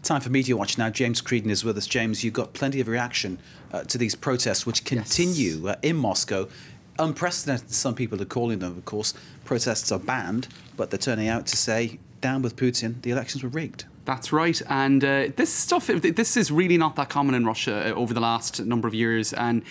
Time for Media Watch now. James Creedon is with us. James, you've got plenty of reaction to these protests which continue in Moscow. Unprecedented, some people are calling them, of course. Protests are banned, but they're turning out to say, down with Putin, the elections were rigged. That's right, and this is really not that common in Russia over the last number of years, and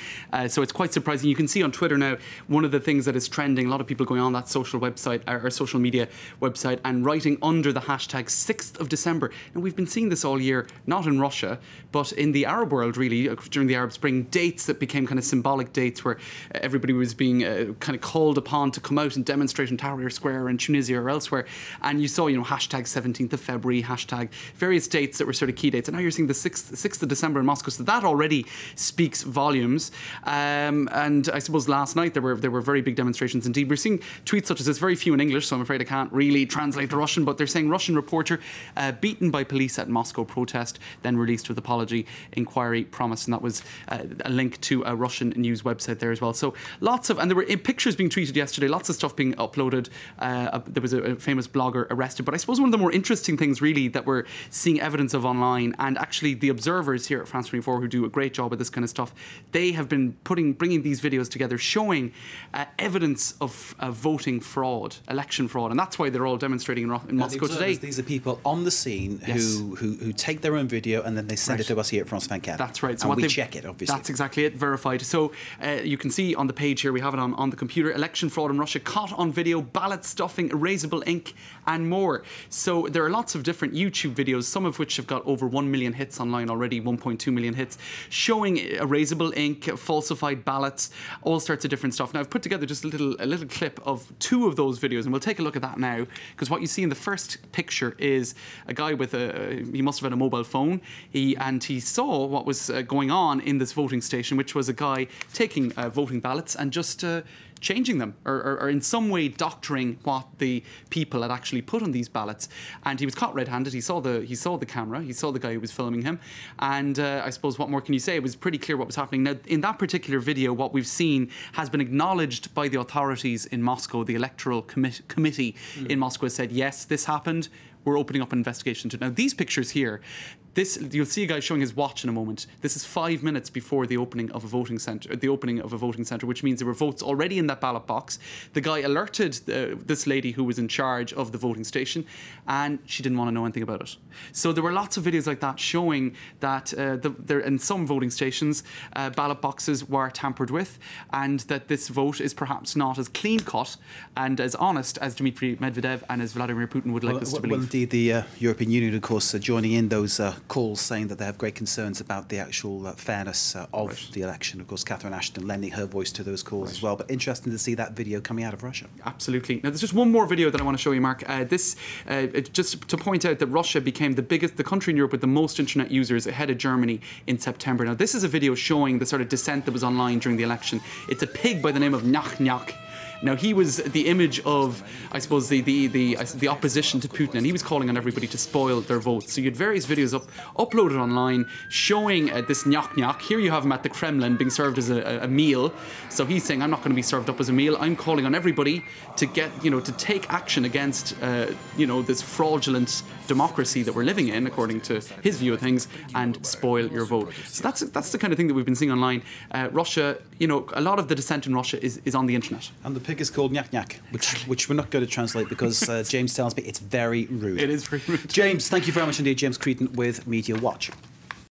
so it's quite surprising. You can see on Twitter now, one of the things that is trending, a lot of people going on that social website, or social media website, and writing under the hashtag 6th of December. And we've been seeing this all year, not in Russia, but in the Arab world, really, during the Arab Spring, dates that became kind of symbolic dates where everybody was being kind of called upon to come out and demonstrate in Tahrir Square in Tunisia or elsewhere. And you saw, hashtag 17th of February, hashtag various dates that were sort of key dates, and now you're seeing the 6th of December in Moscow, so that already speaks volumes. And I suppose last night there were very big demonstrations indeed. We're seeing tweets such as this, very few in English, so I'm afraid I can't really translate the Russian, but they're saying Russian reporter beaten by police at Moscow protest, then released with apology, inquiry promised, and that was a link to a Russian news website there as well. So lots of, and there were pictures being tweeted yesterday, lots of stuff being uploaded. There was a famous blogger arrested, but I suppose one of the more interesting things really that we're seeing evidence of online, and actually the observers here at France 24 who do a great job with this kind of stuff, they have been bringing these videos together showing evidence of voting fraud, election fraud, and that's why they're all demonstrating in Moscow today. These are people on the scene who take their own video and then they send it to us here at France 24. That's right. So and we check it, obviously. That's exactly it, verified. So you can see on the page here, we have it on the computer, election fraud in Russia, caught on video, ballot stuffing, erasable ink, and more. So there are lots of different YouTube videos, some of which have got over 1 million hits online already, 1.2 million hits, showing erasable ink, falsified ballots, all sorts of different stuff. Now, I've put together just a little clip of 2 of those videos, and we'll take a look at that now, because what you see in the first picture is a guy with he must have had a mobile phone, and he saw what was going on in this voting station, which was a guy taking voting ballots and just changing them, or in some way doctoring what the people had actually put on these ballots. And he was caught red-handed. He saw the camera. He saw the guy who was filming him. And I suppose, what more can you say? It was pretty clear what was happening. Now, in that particular video, what we've seen has been acknowledged by the authorities in Moscow. The electoral committee in Moscow said, yes, this happened. We're opening up an investigation to it. Now, these pictures here, you'll see a guy showing his watch in a moment. This is 5 minutes before the opening of a voting centre, which means there were votes already in that ballot box. The guy alerted this lady who was in charge of the voting station, and she didn't want to know anything about it. So there were lots of videos like that showing that there in some voting stations, ballot boxes were tampered with, and that this vote is perhaps not as clean-cut and as honest as Dmitry Medvedev and as Vladimir Putin would like us to believe. Well, indeed, the European Union, of course, joining in those calls, saying that they have great concerns about the actual fairness of the election. Of course, Catherine Ashton lending her voice to those calls as well. But interesting to see that video coming out of Russia. Absolutely. Now, there's just one more video that I want to show you, Mark. Just to point out that Russia became the country in Europe with the most internet users, ahead of Germany in September. Now, this is a video showing the sort of dissent that was online during the election. It's a pig by the name of Nyakh Nyakh. Now, he was the image of, I suppose, the opposition to Putin, and he was calling on everybody to spoil their votes. So you had various videos uploaded online showing this Nyakh Nyakh. Here you have him at the Kremlin being served as a meal. So he's saying, I'm not going to be served up as a meal. I'm calling on everybody to to take action against, this fraudulent democracy that we're living in, according to his view of things, and spoil your vote. So that's the kind of thing that we've been seeing online. Russia, a lot of the dissent in Russia is on the internet. And the pig is called Nyakh Nyakh, which we're not going to translate because James tells me it's very rude. It is very rude. James, thank you very much indeed. James Creedon with Media Watch.